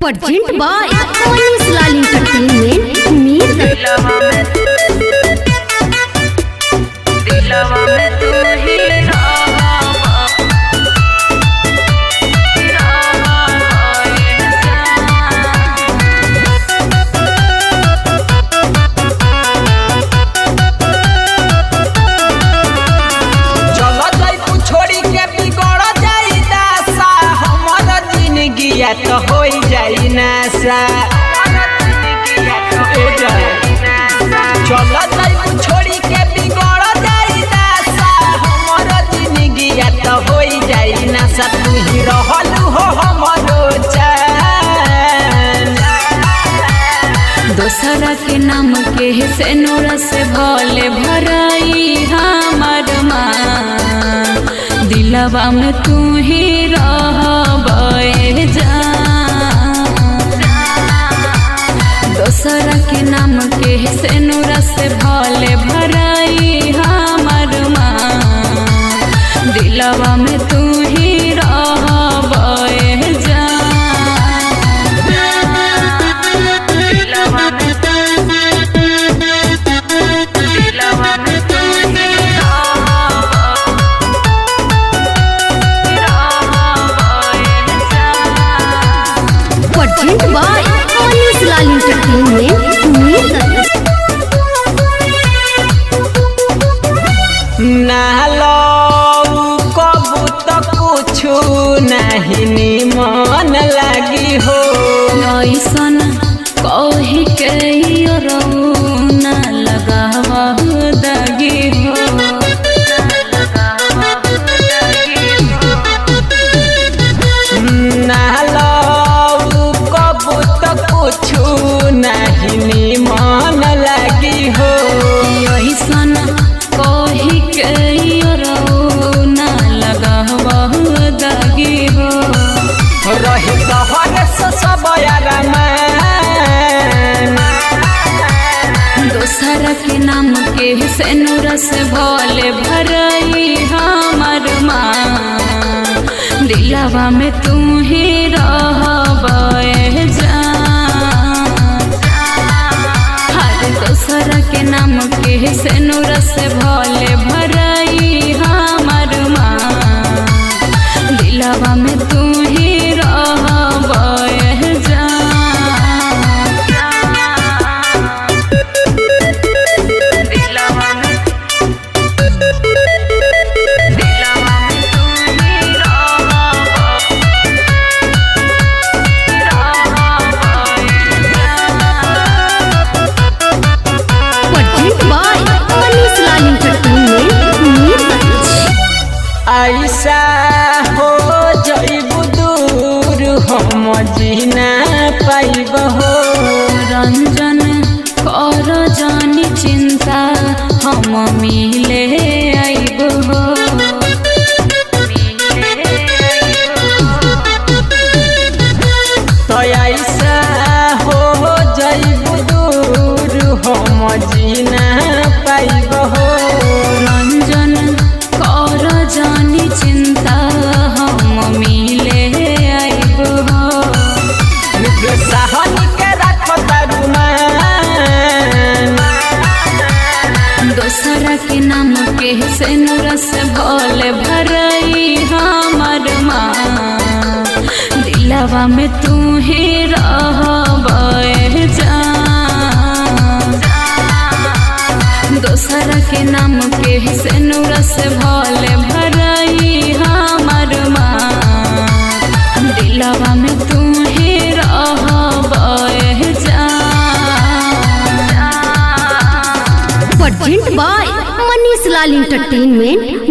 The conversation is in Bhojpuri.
Present by Manish Lal entertainment दिलवा में तू ही तो हो जाई नासा चल छोड़ी के बिगड़ जाई नासा हमर जिंदगी तो हो जाई नासा तू ही रहलू हो हमरो चैन दोसरा के नाम के से नूर से भोले भराई हमर माँ दिलवा में तू ही रहबे जान दोसरा के नाम के से नूर से भोले भराई हमर माँ दिलवा में तू ही रहबे जान दिलवा में तू ही present by Manish Lal entertainment नालो कबू तो कुछ नहीं निमन लगी हो ऐसन कही के ना लगावा दगी हो नालो कबू तो कुछ नहीं निमन लगी हो ऐसन कही के ना लगावा दगी हो रही तोहर सब दोसरा के नाम के से नूर से भोले भराई हमर माँ दिलवा में तू ही रहबे जान हर दोसरा के नाम के से नूर से भोले भराई हमर माँ दिलवा में तू ही रहबे जान ऐसा हो जइबू दूर हम जीना पाइब हो रंजन कर जानी चिंता हम मिले आइब हो तो ऐसा हो जइबू दूर हम जीना पाइब हो रंजन कर जानी चिंता हम मिले आइब हो सहन के रखो दोसरा के नाम के से नूर से भोले भराई हमर माँ दिलवा में तू ही रहबे जान दोसरा के नाम के से नूर से भोले भराई हमर माँ दिलवा में तू ही रहबे जान present by Manish Lal entertainment.